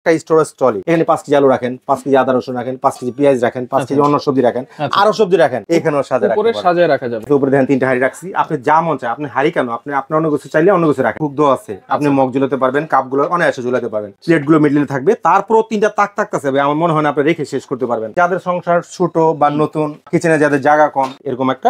একটা storage trolley, এখানে 5 KG আলু রাখেন, 5 কেজি আদা রসুন রাখেন, 5 কেজি পেঁয়াজ রাখেন, 5 কেজি অন্য সবজি রাখেন, আরো সবজি রাখেন, এখানেও সাজায় রাখা যাবে। উপরে দেখেন 3টা হাঁড়ি রাখছি, আপনি যা মন চায়, আপনি হাঁড়ি কেন, আপনি আপনার অন্য কিছু চাইলে অন্য কিছু রাখেন। দুগ্ধ আছে, আপনি মগ ঝুলাতে পারবেন, কাপগুলো অনায়াসে ঝুলাতে পারবেন, প্লেটগুলো মিডলে থাকবে, তারপরও 3টা তাক থাকতেছে, আমার মনে হয় না আপনি রেখে শেষ করতে পারবেন। যাদের সংসার ছোট বা নতুন, কিচেনে যাদের জায়গা কম, এরকম একটা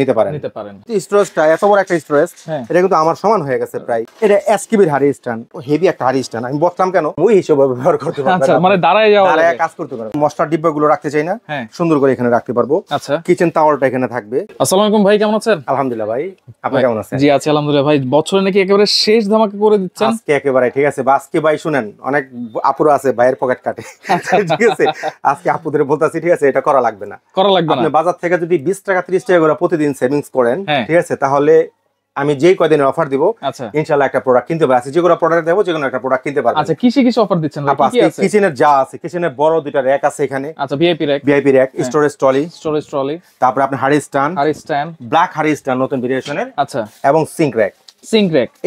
নিতে পারেন। স্টোরেজটা এত বড় একটা স্টোরেজ, এটা কিন্তু আমার সমান হয়ে গেছে প্রায়। এটা এসকিবির হাঁড়ি স্ট্যান্ড, হেভি একটা হাঁড়ি স্ট্যান্ড। আমি বললাম কেন, ওই হিসেবে ব্যবহার করতে পারবেন, মানে দাঁড়ায় কাজ করতে পারবেন। মশলার ডিব্বাগুলো রাখতে চাই না, সুন্দর করে এখানে রাখতে পারবো। আচ্ছা, কিচেন টাওয়ালটা এখানে থাকবে। আসসালামু আলাইকুম ভাই, কেমন আছেন? আলহামদুলিল্লাহ ভাই, আপনি কেমন আছেন? জি আছি আলহামদুলিল্লাহ। ভাই বছরে নাকি একেবারে শেষ ধামাকা করে দিচ্ছেন আজকে? একেবারে ঠিক আছে। আজকে ভাই শুনেন, অনেক আপুরা আছে ভাইয়ের পকেট কাটে, ঠিক আছে? আজকে আপুদের বলতাছি, ঠিক আছে, এটা করা লাগবে না। আপনি বাজার থেকে যদি 20 টাকা 30 টাকা করে প্রতিদিন সেভিংস করেন, ঠিক আছে, তাহলে আমি যেই কয়দিন অফার দিব, ইনশাআল্লাহ একটা প্রোডাক্ট কিনতে পারবে। যেগুলো প্রোডাক্ট দেবো, যেগুলো একটা প্রোডাক্ট কিনতে পারবে। আচ্ছা, কিসে অফার দিচ্ছেন ভাই? কি আছে? কিচেনের যা আছে, কিচেনের বড় দুইটা র‍্যাক আছে এখানে। আচ্ছা, ভিআইপি র‍্যাক, স্টোরেজ ট্রলি, তারপর আপনি হাঁড়ি স্ট্যান্ড, ব্ল্যাক হাঁড়ি স্ট্যান্ড নতুন ভেরিয়েশনের, আচ্ছা, এবং সিঙ্ক র‍্যাক।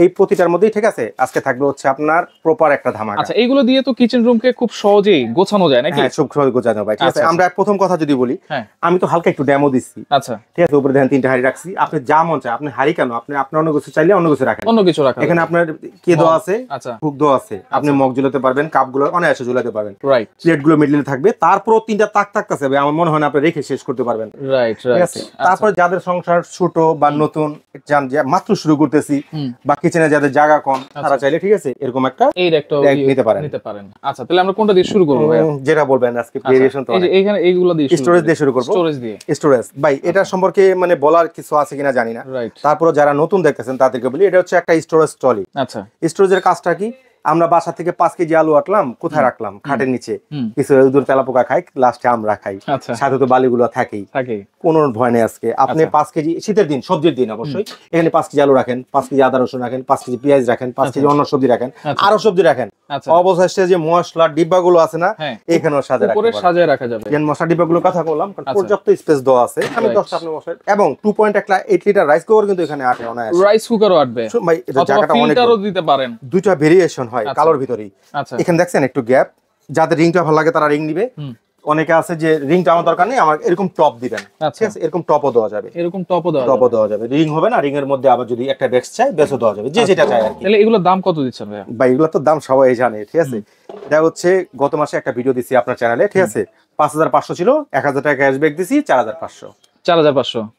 এই প্রতিটার মধ্যেই, ঠিক আছে, আজকে থাকবে হচ্ছে আপনার প্রপার একটা ধামাকা। আচ্ছা, এইগুলো দিয়ে তো কিচেন রুমকে খুব সহজেই গোছানো যায় নাকি? হ্যাঁ, খুব সহজে গোছানো ভাই, ঠিক আছে। আমরা প্রথম কথা যদি বলি, আমি তো হালকা একটু ডেমো দিচ্ছি, আচ্ছা, ঠিক আছে। উপরে দেখেন 3টা হাঁড়ি রাখছি, আপনি যা মন চায়, আপনি হাঁড়ি কেন, আপনি আপনার অন্য কিছু চাইলে অন্য কিছু রাখেন, এখানে আপনার কেদো আছে, দুগ্ধ আছে, আপনি মগ ঝুলাতে পারবেন, কাপগুলো অনায়াসে ঝুলাতে পারবেন, রাইট, প্লেটগুলো মিডলে থাকবে, তারপরও 3টা তাক থাকতেছে, আমার মনে হয় না আপনি রেখে শেষ করতে পারবেন, রাইট, ঠিক আছে। তারপর যাদের সংসার ছোট বা নতুন, মাত্র শুরু করতেছি, বা কিচেনে যাদের জায়গা কম, তারা চাইলে, ঠিক আছে, এরকম একটা নিতে পারেন। আচ্ছা, তাহলে আমরা কোনটা দিয়ে শুরু করব ভাই? যেটা বলবেন আজকে ভেরিয়েশন তো এইখানে এইগুলো দিয়ে স্টোরেজ দিয়ে শুরু করব। স্টোরেজ ভাই, এটা সম্পর্কে মানে বলার কিছু আছে কিনা জানি না, তারপর যারা নতুন দেখতেছেন তাদেরকে বলি, এটা হচ্ছে একটা স্টোরেজ ট্রলি। আচ্ছা, স্টোরেজের কাজটা কি? আমরা বাসা থেকে 5 কেজি আলু আটলাম, কোথায় রাখলাম? খাটের নিচে। কিছু দূর তেলাপোকা খাই, লাস্টে আমরা খাই, সাথে তো বালিগুলো থাকেই, কোনো ভয় নেই। আজকে আপনি 5 কেজি, শীতের দিন, সবজির দিন অবশ্যই, এখানে 5 কেজি আলু রাখেন, 5 কেজি আদা রসুন রাখেন, 5 কেজি পেঁয়াজ রাখেন, 5 কেজি অন্য সবজি রাখেন, আরো সবজি রাখেন। অবশেষে যে মশলার ডিব্বাগুলো আছে না, এখানেও সাজায় রাখা যাবে। মশলার ডিব্বাগুলোর কথা বললাম, পর্যাপ্ত স্পেস দেওয়া আছে। আমি 10টা আপনি মশলা, এবং 2.8 লিটার রাইস কুকার কিন্তু এখানে আটে, রাইস কুকারও আটবে ভাই, এটা জায়গাটা অনেক বড় দিতে পারেন। দুইটা ভেরিয়েশন হয় কালোর ভিতরেই। এখানে দেখছেন একটু গ্যাপ, যাদের রিংটা ভালো লাগে তারা রিং নিবে। অনেকে আছে যে রিংটা আমার দরকার নেই, আমার এরকম টপ দিবেন, ঠিক আছে, এরকম টপও দেওয়া যাবে, দেওয়া যাবে। রিং হবে না, রিং এর মধ্যে আবার যদি একটা বেক্স চাই, বেক্সও দেওয়া যাবে, যে যেটা চাই আর কি। তাহলে এগুলোর দাম কত দিচ্ছেন ভাই? ভাই এগুলোর তো দাম সবাই জানে, ঠিক আছে। এটা হচ্ছে গত মাসে একটা ভিডিও দিছি আপনার চ্যানেলে, ঠিক আছে, 5500 ছিল, 1000 টাকা ক্যাশব্যাক দিছি, 4500।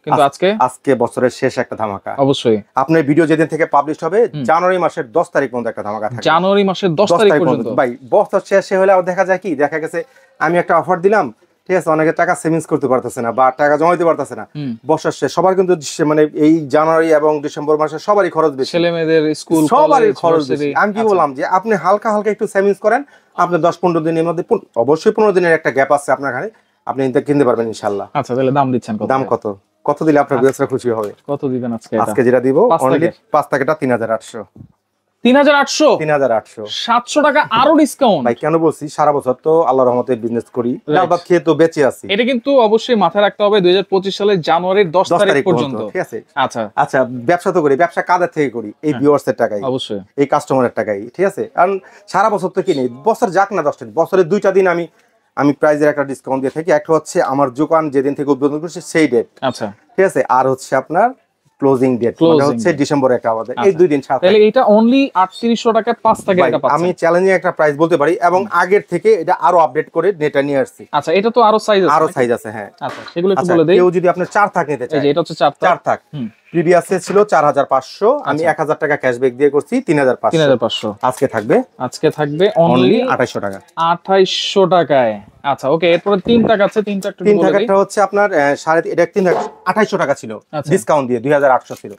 কিন্তু আজকে বছরের শেষ একটা ধামাকা। অবশ্যই আপনার ভিডিও যেদিন থেকে পাবলিশ হবে, জানুয়ারি মাসের 10 তারিখ পর্যন্ত একটা ধামাকা থাকবে। জানুয়ারি মাসের 10 তারিখ পর্যন্ত ভাই, বছর শেষে হলে দেখা যায় কি, দেখা গেছে আমি একটা অফার দিলাম, ঠিক আছে, অনেকে টাকা সেভিংস করতে পারতেছে না বা টাকা জমা দিতে পারতেছে না। বছর শেষ সবার কিন্তু মানে এই জানুয়ারি এবং ডিসেম্বর মাসে সবারই খরচ বেশি, ছেলে মেয়েদের স্কুল, সবারই খরচ বেশি। আমি কি বললাম যে আপনি হালকা একটু সেভিংস করেন, আপনি 10-15 দিনের মধ্যে, অবশ্যই 15 দিনের একটা গ্যাপ আছে আপনার এখানে, আপনি কিনতে পারবেন ইনশাআল্লাহ। আচ্ছা, তাহলে দাম দিচ্ছেন কত? দাম কত দিলে আপনার ব্যবসা খুশি হবে? কত দিবেন আজকে? আজকে যেটা দিব অনলি 5 টাকাটা 3800। 3800 700 টাকা আরো ডিসকাউন্ট ভাই। কেন বলছি? সারা বছর তো আল্লাহর রহমতে বিজনেস করি, ডাল ভাত খেয়ে তো বেঁচে আছি। এটা কিন্তু অবশ্যই মাথায় রাখতে হবে 2025 সালের জানুয়ারির 10 তারিখ পর্যন্ত, ঠিক আছে। আচ্ছা, ব্যবসা তো করি, ব্যবসা কাদের থেকে করি? এই ভিউয়ার্সের টাকাই, অবশ্যই এই কাস্টমারের টাকাই, ঠিক আছে। কারণ সারা বছর তো কিনি, বছর যাক না 10 দিন, বছরে 2টা দিন আমি প্রাইজের একটা ডিসকাউন্ট দিয়ে থাকি। একটা হচ্ছে আমার দোকান যেদিন থেকে উদ্বোধন করছে সেই ডেট, আচ্ছা, ঠিক আছে। আর হচ্ছে আপনার ক্লোজিং ডেট, মানে হচ্ছে ডিসেম্বরে একটা আমাদের, এই 2 দিন সাথে। তাহলে এটা অনলি 3800 টাকায় 5 টাকা এটা পাচ্ছেন। আমি চ্যালেঞ্জিং একটা প্রাইস বলতে পারি, এবং আগের থেকে এটা আরো আপডেট করে নেটা নিয়ে আসছি। আচ্ছা, এটা তো আরো সাইজ আছে, হ্যাঁ। আচ্ছা, সেগুলো একটু বলে দেই। কেউ যদি আপনার 4 থাক নিতে চায়, এই যে এটা হচ্ছে 4 থাক, প্রিভিয়াসে ছিল 4500, আমি 1000 টাকা ক্যাশব্যাক দিয়ে করছি 3500। আজকে থাকবে অনলি 2800 টাকা। 2800 টাকায়। আচ্ছা, ওকে। এরপরে 3 টাকা আছে, 3 টাকা একটু বলে দেই। 3 টাকাটা হচ্ছে আপনার এটা 2800 টাকা ছিল, ডিসকাউন্ট দিয়ে 2800 ছিল।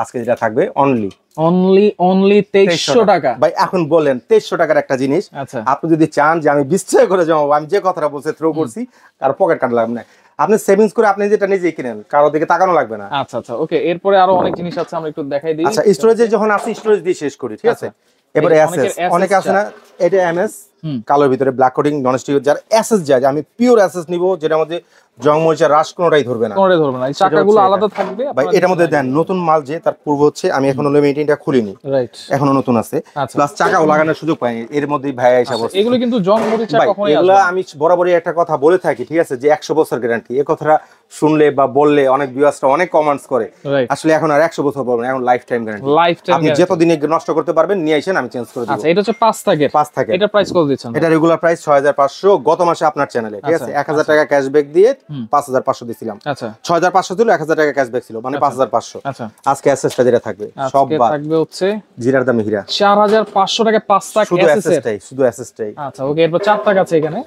আজকে যেটা থাকবে অনলি 2300 টাকা। ভাই এখন বলেন 2300 টাকার একটা জিনিস, আপনি যদি চান যে আমি 20 টাকা করে জমাবো, আমি যে কথাটা বলছি থ্রো করছি, আর পকেট কাটা লাগবে না, আপনি সেভিংস করে আপনি যেটা নিজেই কিনেন, কারো দিকে তাকানো লাগবে না। আচ্ছা, ওকে। এরপরে আরো অনেক জিনিস আছে, আমরা একটু দেখাই দিই। আচ্ছা, স্টোরেজে যখন আসি, স্টোরেজ দিয়ে শেষ করি, ঠিক আছে। এবারে অনেকে আছে না, এটা এমএস কালোর ভিতরে ব্ল্যাক কোটিং নন স্টিক, যার এসএস যায় আমি পিওর এসএস নিব, যেটার মধ্যে জং মরিচা রাশ কোনোটাই ধরবে না, এই চাকাগুলো আলাদা থাকবে ভাই। এটার মধ্যে দেন নতুন মাল, যে তার পূর্ব হচ্ছে আমি এখনো মেইনটেইনটা খুলিনি, এখনো নতুন আছে, প্লাস চাকাও লাগানোর সুযোগ পাইনি, এর মধ্যেই ভাইয়া হিসাব আছে। এগুলো কিন্তু জং মরিচা কখনোই আসবে এগুলা আমি বরাবরই একটা কথা বলে থাকি, ঠিক আছে, যে 100 বছর গ্যারান্টি। এই কথাটা শুনলে বা বললে অনেক ভিউয়ার্সরা অনেক কমেন্টস করে, আসলে এখন আর 100 বছর পাবেন, এখন লাইফ টাইম গ্যারান্টি। আপনি যতদিন নষ্ট করতে পারবেন নিয়ে আসেন, আমি চেঞ্জ করে দেব। আচ্ছা, এটা হচ্ছে 5 থাকে। এটা প্রাইস কত দিচ্ছেন? এটা রেগুলার প্রাইস 6500, গত মাসে আপনার চ্যানেলে, ঠিক আছে, 1000 টাকা ক্যাশব্যাক দিয়ে 5500 দিছিলাম। আচ্ছা, 6500 ছিল, 1000 টাকা ক্যাশব্যাক ছিল, মানে 5500। আচ্ছা, আজকে এসএসটা যেটা থাকবে সব বাদ থাকবে হচ্ছে জিরার দামে হীরা, 4500 টাকা 5 টাকা এসএসটাই, শুধু এসএসটাই। আচ্ছা, ওকে। এরপর 4 টাকা আছে এখানে,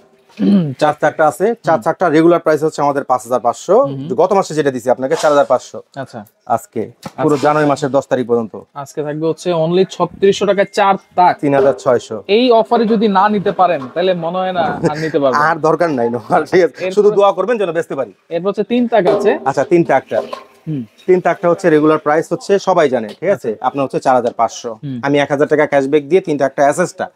4 চাকটা আছে, 4 চাকটা রেগুলার প্রাইস হচ্ছে আমাদের 5500, গত মাসে যেটা দিছি আপনাকে 4500। আচ্ছা, আজকে পুরো জানুয়ারি মাসের 10 তারিখ পর্যন্ত আজকে থাকবে হচ্ছে অনলি 3600 টাকা 4 টাক, 3600। এই অফারে যদি না নিতে পারেন তাহলে মনে হয় না আর নিতে পারবেন, আর দরকার নাই, ঠিক আছে, শুধু দোয়া করবেন যেন বেচতে পারি। এরপর হচ্ছে 3 টাকা আছে। আচ্ছা, 3 টাকটা, 3 টাকটা হচ্ছে রেগুলার প্রাইস হচ্ছে সবাই জানে, ঠিক আছে, আপনার হচ্ছে 4500। আমি 1000 টাকা ক্যাশব্যাক দিয়ে 3 টাকটা এসএসটা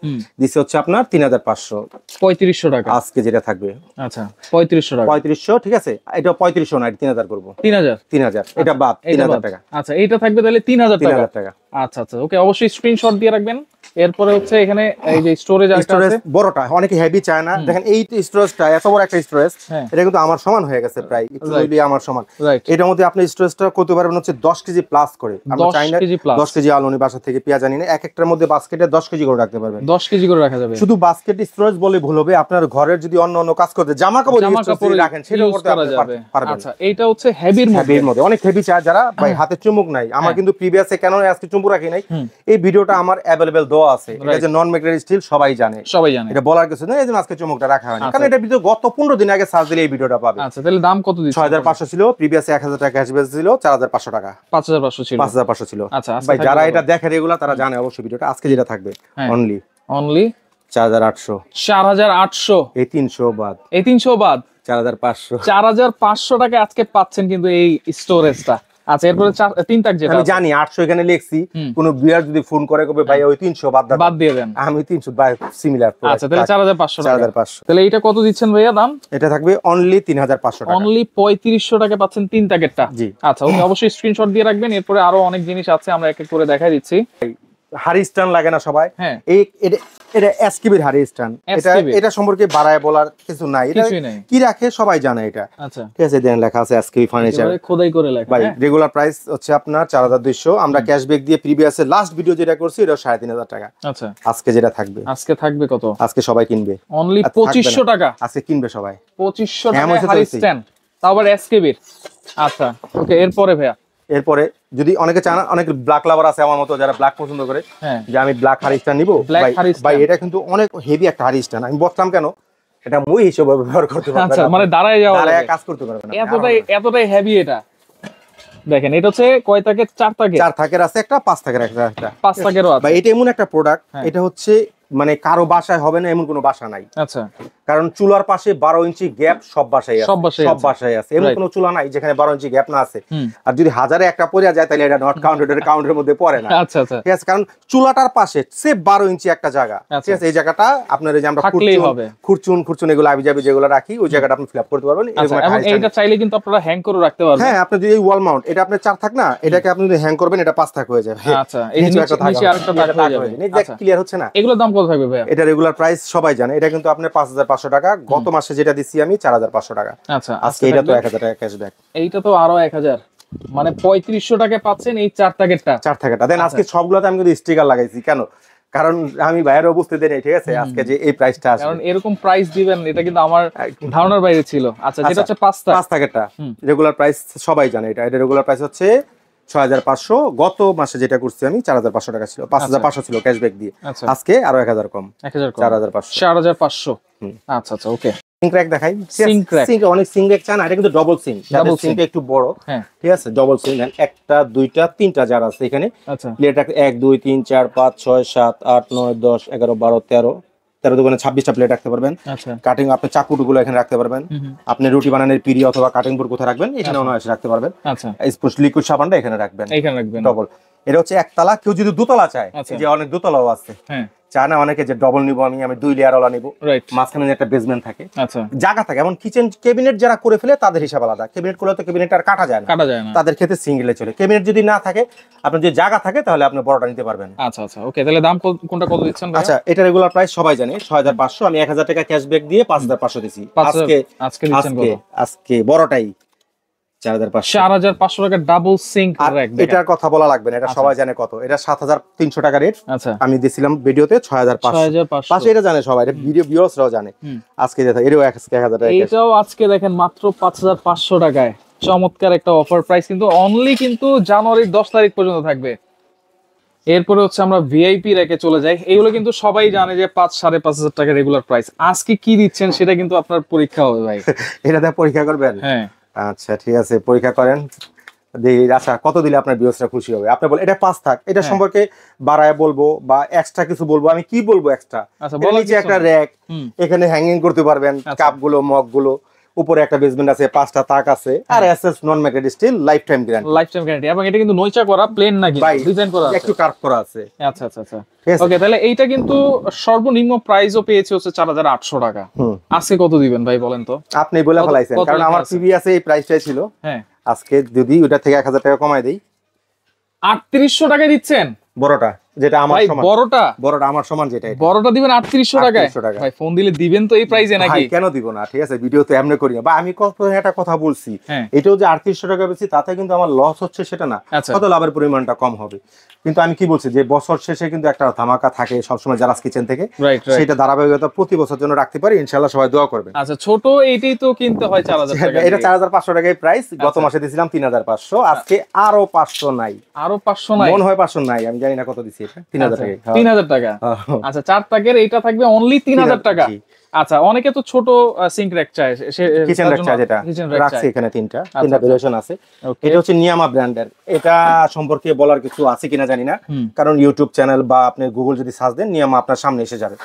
দিছি হচ্ছে আপনার 3500, 3500 টাকা আজকে যেটা থাকবে। আচ্ছা, 3500 টাকা, 3500, ঠিক আছে, এটা 3500 না, 3000 করব। 3000 এটা বাদ 3000 টাকা। আচ্ছা, এইটা থাকবে তাহলে 3000 টাকা। আচ্ছা আচ্ছা, ওকে, অবশ্যই স্ক্রিনশট দিয়ে রাখবেন। এরপরে হচ্ছে এখানে এই যে স্টোরেজ আছে, বড়টা অনেকে হেভি চায় না, দেখেন এই স্টোরেজটা এত বড় একটা স্টোরেজ, এটা কিন্তু আমার সমান হয়ে গেছে প্রায়, একটু আমার সমান। এটার মধ্যে আপনি স্টোরেজটা করতে পারবেন হচ্ছে 10 কেজি প্লাস করে। আমরা চাই না 10 কেজি আলু নি বাসা থেকে পেঁয়াজ আনি না, এক একটার মধ্যে বাস্কেটে 10 কেজি করে রাখতে পারবেন, 10 কেজি করে রাখা যাবে। শুধু বাস্কেট স্টোরেজ বলে ভুল হবে, আপনার ঘরের যদি অন্য অন্য কাজ করতে জামা কাপড় রাখেন সেটাও করতে পারবেন। আচ্ছা, এটা হচ্ছে হেভির মধ্যে, অনেক হেভি চায় যারা, ভাই হাতে চুমুক নাই, আমার কিন্তু প্রিভিয়াসে কেন আজকে চুমুক রাখি নাই, এই ভিডিওটা আমার অ্যাভেলেবেল দেওয়া আছে, এটা যে নন ম্যাগনেটিক স্টিল সবাই জানে, এটা বলার কিছু না, এজন্য আজকে চুমুকটা রাখা হয়নি, কারণ এটা ভিডিও গত 15 দিন আগে সার্চ দিলে এই ভিডিওটা পাবে। আচ্ছা, তাহলে দাম কত দিচ্ছেন? 6500 ছিল, প্রিভিয়াসে 1000 টাকা ক্যাশব্যাক ছিল, 4500 টাকা, 5500 ছিল, 5500 ছিল। আচ্ছা, ভাই যারা এটা দেখে রেগুলার তারা জানে অবশ্যই ভিডিওটা। আজকে যেটা থাকবে অনলি 4800, 4800, এই 300 বাদ, এই 300 বাদ 4500, 4500 টাকা আজকে পাচ্ছেন কিন্তু এই স্টোরেজটা। আচ্ছা, এরপরে 3 টাক যেটা আমি জানি 800 এখানে লিখছি, কোন বিয়ার যদি ফোন করে কবে ভাই ওই 300 বাদ দিয়ে দেন, আমি 300 বাই সিমিলার। আচ্ছা, তাহলে 4500 টাকা। 4500, তাহলে এটা কত দিচ্ছেন ভাইয়া দাম? এটা থাকবে অনলি 3500 টাকা, অনলি 3500 টাকা পাচ্ছেন 3 টাকেরটা। জি, আচ্ছা, ওকে, অবশ্যই স্ক্রিনশট দিয়ে রাখবেন। এরপরে আরো অনেক জিনিস আছে, আমরা এক এক করে দেখাই দিচ্ছি। হাড়ি স্ট্যান্ড লাগে না সবাই, হ্যাঁ, এটা এসকিবির হাড়ি স্ট্যান্ড, এটা সম্পর্কে বাড়ায় বলার কিছু নাই, এটা কি রাখে সবাই জানে এটা। আচ্ছা, ঠিক আছে, দেন লেখা আছে এসকিবি ফার্নিচার, খোদাই করে লেখা। ভাই রেগুলার প্রাইস হচ্ছে আপনার 4200, আমরা ক্যাশব্যাক দিয়ে প্রিভিয়াসে লাস্ট ভিডিও যেটা করছি এটা 3500 টাকা। আচ্ছা, আজকে যেটা থাকবে, আজকে থাকবে কত? আজকে সবাই কিনবে অনলি 2500 টাকা, আজকে কিনবে সবাই 2500 টাকা হাড়ি স্ট্যান্ড, তাও আবার এসকিবির। আচ্ছা, ওকে, এরপরে ভাইয়া, এরপরে যদি অনেকে চান, অনেক ব্ল্যাক লাভার আছে আমার মতো যারা ব্ল্যাক পছন্দ করে, যে আমি ব্ল্যাক হাড়ি স্ট্যান্ড নিবো, ভাই এটা কিন্তু অনেক হেভি একটা হাড়ি স্ট্যান্ড, আমি বলতাম কেন, এটা মই হিসেবে ব্যবহার করতে পারবেন। আচ্ছা, মানে দাঁড়ায় যাওয়া, দাঁড়ায় কাজ করতে পারবেন, এতটাই হেভি এটা। দেখেন, এটা হচ্ছে কয় থাকে? 4 থাকে, 4 থাকের আছে একটা, 5 থাকের একটা, 5 থাকেরও আছে। ভাই এটা এমন একটা প্রোডাক্ট, এটা হচ্ছে মানে কারো বাসায় হবে না এমন কোনো বাসা নাই। আচ্ছা, কারণ চুলার পাশে 12 ইঞ্চি গ্যাপ সব বাসায় আছে, এমন কোনো চুলা নাই যেখানে 12 ইঞ্চি গ্যাপ না আছে। আর যদি হাজারে একটা পড়ে যায় তাহলে এটা নট কাউন্টেড, এর কাউন্টের মধ্যে পড়ে না। আচ্ছা আচ্ছা, ঠিক আছে, কারণ চুলাটার পাশে সেফ 12 ইঞ্চি একটা জায়গা, ঠিক আছে, এই জায়গাটা আপনার এই যে আমরা খুরচুন এগুলো আবিজাবি যেগুলো রাখি, ওই জায়গাটা আপনি ফিল আপ করতে পারবেন। এবং এইটা চাইলে কিন্তু আপনারা হ্যাং করে রাখতে পারবেন। হ্যাঁ, আপনি যদি এই ওয়াল মাউন্ট, এটা আপনি 4 থাক না, এটাকে আপনি যদি হ্যাং করবেন এটা 5 থাক হয়ে যাবে। আচ্ছা, এই নিচে আরেকটা থাক হয়ে যাবে। এটা ক্লিয়ার হচ্ছে না? এগুলোর দাম কত থাকবে ভাই? এটা রেগুলার প্রাইস সবাই জানে, এটা কিন্তু আপনার 5500 টাকা, গত মাসে যেটা দিছি আমি 4500 টাকা। আচ্ছা, আজকে এটা তো 1000 টাকা ক্যাশব্যাক, এইটা তো আরো 1000, মানে 3500 টাকা পাচ্ছেন এই 4 টাকাটা। দেন আজকে সবগুলোতে আমি কিন্তু স্টিকার লাগাইছি, কেন? কারণ আমি বাইরে বুঝতে দেই নাই, ঠিক আছে, আজকে যে এই প্রাইসটা আছে, কারণ এরকম প্রাইস দিবেন এটা কিন্তু আমার ধারণার বাইরে ছিল। আচ্ছা, যেটা হচ্ছে 5 টাকাটা রেগুলার প্রাইস সবাই জানে, এটা রেগুলার প্রাইস হচ্ছে 6500, গত মাসে যেটা করছি আমি 4500 টাকা ছিল, 5500 ছিল ক্যাশব্যাক দিয়ে, আজকে আরো 1000 কম, 4500। আচ্ছা আচ্ছা, ওকে, সিঙ্ক র্যাক দেখাই। সিঙ্ক অনেক সিঙ্ক র্যাক চান, এটা কিন্তু ডাবল সিঙ্ক, ডাবল সিঙ্ক একটু বড়, ঠিক আছে, ডাবল সিঙ্ক, একটা দুইটা তিনটা জার আছে এখানে। আচ্ছা, প্লেট রাখতে 1 2 3 4 5 6 7 8 9 10 11 12 13 দোকানে 26টা প্লেট রাখতে পারবেন। কাটিং আপনি চাকুটুগুলো এখানে রাখতে পারবেন, আপনি রুটি বানানোর পিড়ি অথবা কাটিং বোর্ড কোথায় রাখবেন এখানে অনায়াসে রাখতে পারবেন। আচ্ছা, স্পোর্টস লিকুইড সাবানটা এখানে রাখবেন, ডাবল। এটা হচ্ছে একতলা, কেউ যদি দোতলা চায়, যে অনেক দোতলাও আছে, চা না অনেকে যে ডবল নিব আমি 2 লেয়ার ওলা নিব, মাঝখানে একটা বেসমেন্ট থাকে, আচ্ছা জায়গা থাকে। এমন কিচেন ক্যাবিনেট যারা করে ফেলে তাদের হিসাব আলাদা, ক্যাবিনেট করলে তো ক্যাবিনেট আর কাটা যায় না, তাদের ক্ষেত্রে সিঙ্গেলে চলে। ক্যাবিনেট যদি না থাকে, আপনার যে জায়গা থাকে, তাহলে আপনি বড়টা নিতে পারবেন। আচ্ছা আচ্ছা, ওকে। তাহলে দাম কোনটা কত দিচ্ছেন? আচ্ছা, এটা রেগুলার প্রাইস সবাই জানে 6500, আমি 1000 টাকা ক্যাশব্যাক দিয়ে 5500 দিছি। আজকে বড়টাই 4500 টাকা ডাবল সিঙ্ক র‍্যাক। এটার কথা বলা লাগবে না, এটা সবাই জানে কত। এটা 7300 টাকা রেট। আচ্ছা, আমি দিছিলাম ভিডিওতে 6500। এটা জানে সবাই, এটা ভিডিও ভিউয়ার্সরাও জানে। আজকে দেখো এরও 1000 টাকা, এটাও আজকে দেখেন মাত্র 5500 টাকায়। চমৎকার একটা অফার প্রাইস, কিন্তু অনলি কিন্তু জানুয়ারির 10 তারিখ পর্যন্ত থাকবে। এরপরে হচ্ছে আমরা ভিআইপি রেখে চলে যাই। এইগুলো কিন্তু সবাই জানে যে 5-5.5 টাকা রেগুলার প্রাইস। আজকে কি দিচ্ছেন সেটা কিন্তু আপনার পরীক্ষা হবে ভাই। এটাতে পরীক্ষা করবেন? হ্যাঁ। আচ্ছা ঠিক আছে, পরীক্ষা করেন। আচ্ছা, কত দিলে আপনার ভিউয়ার্সরা খুশি হবে? আপনি বলেন এটা 5 থাক, এটা সম্পর্কে বাড়ায় বলবো বা এক্সট্রা কিছু বলবো। আমি কি বলবো এক্সট্রা? নিচে একটা র‍্যাক, এখানে হ্যাঙ্গিং করতে পারবেন কাপগুলো, মগগুলো। উপরে একটা বেসমেন্ট আছে, 5টা তাক আছে, আর SS non magnet steel, lifetime guarantee. এবং এটা কিন্তু নইচা করা, প্লেন না, কিন্তু ডিজাইন করা আছে, একটু কার্ভ করা আছে। আচ্ছা আচ্ছা আচ্ছা, ওকে। তাহলে এইটা কিন্তু সর্বনিম্ন প্রাইসও পেয়েছে হচ্ছে 4800 টাকা। আজকে কত দিবেন ভাই বলেন তো? আপনি বলে ফেলাইছেন, কারণ আমার প্রিভিয়াসে এই প্রাইসটাই ছিল। হ্যাঁ, আজকে যদি ওটা থেকে 1000 টাকা কমায় দেই, 3800 টাকায় দিচ্ছেন বড়টা, যেটা আমার সমান। বড়টা আমার সমান, যেটা বড়টা দিবেন 3800 টাকায়। ভাই ফোন দিলে দিবেন তো এই প্রাইসে নাকি? কেন দিব না? ঠিক আছে, ভিডিও তো এমনি করি না। বা আমি কত একটা কথা বলছি, এটাও যে 3800 টাকা বেশি, তাতে কিন্তু আমার লস হচ্ছে সেটা না, কত লাভের পরিমাণটা কম হবে। কিন্তু আমি কি বলছি, যে বছর শেষে কিন্তু একটা ধামাকা থাকে সবসময় জারাস কিচেন থেকে, সেটা ধারাবাহিকতা প্রতি বছর জন্য রাখতে পারি, ইনশাআল্লাহ সবাই দোয়া করবেন। আচ্ছা, ছোট এইটাই তো কিনতে হয় 4000 টাকা। এটা 4500 টাকায় প্রাইস। গত মাসে দিয়েছিলাম 3500, আজকে আরো 500 নাই। আরো 500 নাই? মনে হয় 500 নাই, আমি জানি না কত দিছি। এটা 3000 টাকা। 3000 টাকা। আচ্ছা, 4 টাকের এইটা থাকবে অনলি 3000 টাকা। আচ্ছা, অনেকে তো ছোট সিঙ্ক র‍্যাক চায়, কিচেন র‍্যাক চায়, যেটা রাখছি এখানে তিনটা ভেরিয়েশন আছে। এটা হচ্ছে নিয়ামা ব্র্যান্ডের। এটা সম্পর্কে বলার কিছু আছে কিনা জানি না, কারণ ইউটিউব চ্যানেল বা আপনি গুগল যদি সার্চ দেন, নিয়ামা আপনার সামনে এসে যাবে।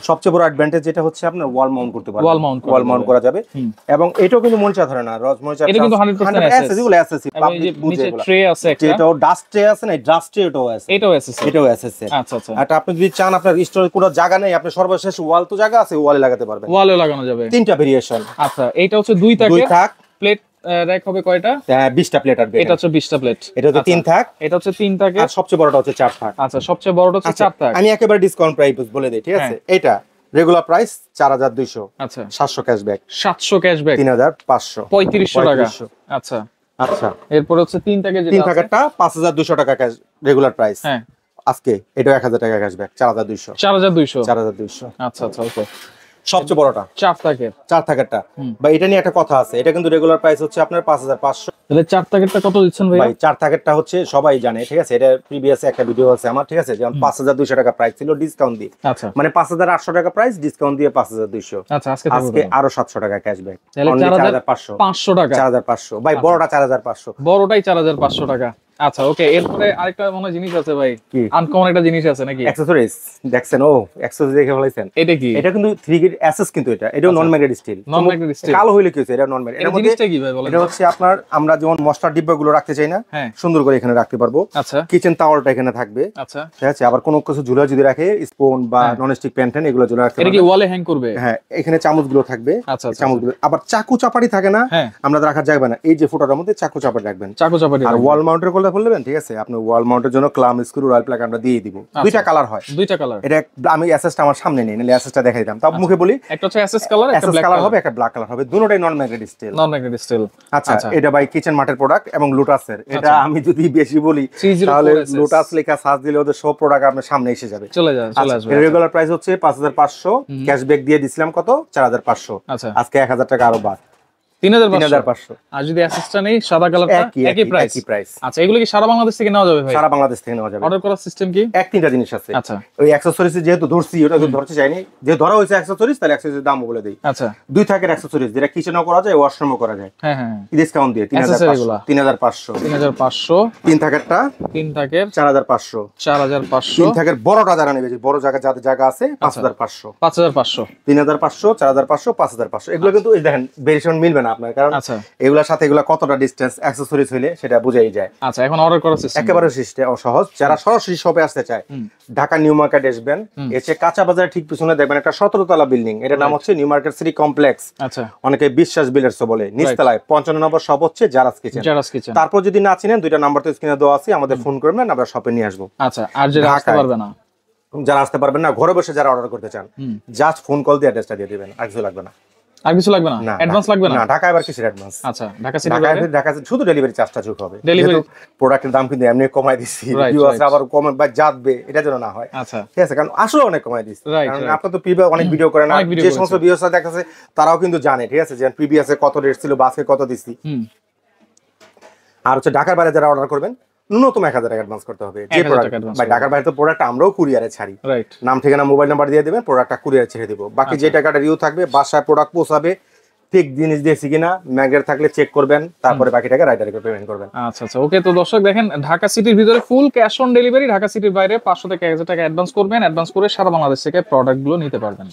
সবচেয়ে বড় অ্যাডভান্টেজ যেটা হচ্ছে আপনার ওয়াল মাউন্ট করতে পারবেন, ওয়াল মাউন্ট করা যাবে। এবং এটাও কিন্তু মরিচা ধরে না, মরিচা এটা কিন্তু 100% এসএস। এগুলো এসএস, পাবলিক বুঝে। নিচে ট্রে আছে একটা, এটাও ডাস্ট ট্রে আছে না, ডাস্ট ট্রে এটাও আছে, এটাও এসএস। আচ্ছা আচ্ছা। আর আপনি যদি চান আপনার স্টোরে কোনো জায়গা নেই, আপনি সর্বশেষ ওয়াল তো জায়গা আছে, ওয়ালে লাগাতে পারবেন, ওয়ালে লাগানো যাবে। তিনটা ভেরিয়েশন। আচ্ছা, এটা হচ্ছে 2 থাক। প্লেট র‍্যাক হবে কয়টা? 20টা প্লেট আসবে। এটা হচ্ছে 20টা প্লেট। এটা হচ্ছে 3 থাক। এটা হচ্ছে 3 থাকে। আর সবচেয়ে বড়টা হচ্ছে 4 থাক। আচ্ছা, সবচেয়ে বড়টা হচ্ছে 4 থাক। আমি একেবারে ডিসকাউন্ট প্রাইস বলে দেই, ঠিক আছে? এটা রেগুলার প্রাইস 4200। আচ্ছা, 700 ক্যাশব্যাক। 700 ক্যাশব্যাক, 3500, 3500 টাকা। আচ্ছা আচ্ছা। এরপর হচ্ছে 3 থাকে, যেটা 3 থাকারটা 5200 টাকা ক্যাশ রেগুলার প্রাইস। হ্যাঁ, আজকে এটা 1000 টাকা ক্যাশব্যাক, 4200। 4200। আচ্ছা আচ্ছা, ওকে। সবচেয়ে বড়টা 4 থাকারটা। বা এটা নিয়ে একটা কথা আছে, এটা কিন্তু রেগুলার প্রাইস হচ্ছে আপনার 5500। তাহলে 4 থাকেরটা কত দিচ্ছেন ভাই? 4 থাকেরটা হচ্ছে সবাই জানে, ঠিক আছে? এটা প্রিভিয়াস একটা ভিডিও আছে আমার, ঠিক আছে? যেমন 5200 টাকা প্রাইস ছিল ডিসকাউন্ট দিয়ে। আচ্ছা, মানে 5800 টাকা প্রাইস, ডিসকাউন্ট দিয়ে 5200। আচ্ছা, আজকে আরো 700 টাকা ক্যাশব্যাক, অনলি 4500 টাকা। 4500 ভাই, বড়টা 4500, বড়টাই 4500 টাকা। আচ্ছা, ওকে। এরপরে আরেকটা মনে জিনিস আছে ভাই, আনকমন একটা জিনিস আছে নাকি? অ্যাকসেসরিজ দেখছেন? ও অ্যাকসেসরিজ দেখে ফলাইছেন। এটা কি? এটা কিন্তু 3 গ্রেড এসএস, কিন্তু এটাও নন ম্যাগনেট স্টিল। কালো হইলে কি হচ্ছে, এটা নন ম্যাগনেট। এর জিনিসটা কি ভাই বলেন? এটা হচ্ছে আপনার, আমরা যেমন মশলার ডিব্বাগুলো রাখতে চাই না, সুন্দর করে এখানে রাখতে পারবো। আচ্ছা, কিচেন টাওয়ালটা এখানে থাকবে। আচ্ছা, ঠিক আছে? আবার কোনো কিছু ঝুলা যদি রাখে, স্পুন বা ননস্টিক প্যান এগুলো ঝুলা রাখতে পারবে। এটা কি ওয়ালে হ্যাং করবে? হ্যাঁ, এখানে চামচগুলো থাকবে। আচ্ছা, চামচগুলো আবার চাকু চাপাটি থাকে না, আমরা রাখার জায়গা না, এই যে ফুটাটার মধ্যে চাকু চাপাটি রাখবেন, আর ওয়াল মাউন্টের করলে বলবেন, ঠিক আছে? আপনি ওয়াল মাউন্টের জন্য ক্লাম স্ক্রু রয়্যাল প্লাগ আমরা দিয়ে দিব। দুইটা কালার হয়, দুইটা কালার। এটা আমি এসএসটা আমার সামনে নেই, নালে এসএসটা দেখাই দিতাম। তাও মুখে বলি, একটা হচ্ছে এসএস কালার, একটা ব্ল্যাক কালার হবে, একটা ব্ল্যাক কালার হবে, দুটোটাই নন ম্যাগনেট স্টিল। আচ্ছা, এটা বাই কিচেন মার্টের প্রোডাক্ট এবং লুটাসের। এটা আমি যদি বেশি বলি, তাহলে লুটাস লেখা সার্চ দিলে ওদের সব প্রোডাক্ট আপনার সামনে এসে যাবে, চলে আসবে। রেগুলার প্রাইস হচ্ছে 5500, ক্যাশব্যাক দিয়ে দিছিলাম কত? 4500। আজকে 1000 টাকা আরো বাদ, 3500। আর যদি অ্যাসেসটা নেই সাদা কালারটা, একই প্রাইস। আচ্ছা, এগুলো কি সারা বাংলাদেশ থেকে নেওয়া যাবে ভাই? সারা বাংলাদেশ থেকে নেওয়া যাবে। অর্ডার করার সিস্টেম কি? তিনটা জিনিস আছে। আচ্ছা, ওই অ্যাকসেসরিজ যেহেতু ধরছি, ওটা তো ধরতে চাইনি, যে ধরা হয়েছে অ্যাকসেসরিজ, তাহলে অ্যাকসেসরিজ দাম বলে দেই। আচ্ছা, 2 থাকের অ্যাকসেসরিজ, যেটা কিচেনও করা যায়, ওয়াশরুমও করা যায়। হ্যাঁ হ্যাঁ, ডিসকাউন্ট দিয়ে 3500। 3500 3 থাকেরটা, 3 থাকের 4500। 3 থাকের বড়টা যারা নেবে, যে বড় জায়গা যাদের জায়গা আছে, 5500। 3500 3500 4500 4500 5500। এগুলো কিন্তু দেখেন ভেরিয়েশন মিলবে না। না আপনার, কারণ এগুলোর সাথে এগুলা কতটা ডিসটেন্স অ্যাকসেসরিজ হইলে সেটা বুঝাই যায়। আচ্ছা, এখন অর্ডার করার সিস্টেম একেবারে সিস্টেম সহজ। যারা সরাসরি শপে আসতে চায়, ঢাকা নিউ মার্কেট আসবেন, এসে কাঁচা বাজারের ঠিক পিছনে দেখবেন একটা 17 তলা বিল্ডিং, এটার নাম হচ্ছে নিউ মার্কেট সিটি কমপ্লেক্স। আচ্ছা, অনেকে বিশ্বাস বিল্ডার্স বলে। নিচতলায় 55 নম্বর শপ হচ্ছে জারাস কিচেন। তারপর যদি না চিনেন, দুইটা নাম্বার তো স্ক্রিনে দেওয়া আছে, আমাদের ফোন করবেন, আমরা শপে নিয়ে আসবো। আচ্ছা, আর যারা আসতে পারবে না, যারা আসতে পারবেন না, ঘরে বসে যারা অর্ডার করতে চান, জাস্ট ফোন কল দিয়ে অ্যাড্রেসটা দিয়ে দিবেন, আর কিছু লাগবে না। আর কিছু লাগবে না, অ্যাডভান্স লাগবে না। না, ঢাকা এবার কিসের অ্যাডভান্স? আচ্ছা, ঢাকা শুধু ডেলিভারি চার্জটা যোগ হবে। যেহেতু প্রোডাক্টের দাম কিন্তু এমনি কমাই দিচ্ছি, ভিউয়ার্স আবার কমে বা যাবে এটা যেন না হয়। আচ্ছা, ঠিক আছে, কারণ আসলে অনেক কমাই দিচ্ছি। কারণ আপনারা তো প্রিভিয়াস অনেক ভিডিও করেন, যে সমস্ত ভিউয়ার্সরা দেখাচ্ছে তারাও কিন্তু জানে, ঠিক আছে, যে প্রিভিয়াসে কত রেট ছিল বা আজকে কত দিচ্ছি। আর হচ্ছে ঢাকার বাইরে যারা অর্ডার করবেন, ন্যূনতম 1000 টাকা অ্যাডভান্স করতে হবে। যে প্রোডাক্ট ভাই ঢাকার বাইরে তো প্রোডাক্ট আমরাও কুরিয়ারে ছাড়ি, নাম ঠিকানা মোবাইল নাম্বার দিয়ে দেবেন, প্রোডাক্টটা কুরিয়ারে ছেড়ে দিব। বাকি যে টাকাটা রিউ থাকবে, বাসায় প্রোডাক্ট পৌঁছাবে, ঠিক জিনিস দিয়েছি কিনা ম্যাগনেট থাকলে চেক করবেন, তারপরে বাকি টাকা রাইডারকে পেমেন্ট করবেন। আচ্ছা আচ্ছা, ওকে। তো দর্শক দেখেন, ঢাকা সিটির ভিতরে full cash on delivery, Dhaka সিটির বাইরে 500 থেকে 1000 টাকা অ্যাডভান্স করবেন, অ্যাডভান্স করে সারা বাংলাদেশ থেকে প্রোডাক্টগুলো নিতে পারবেন।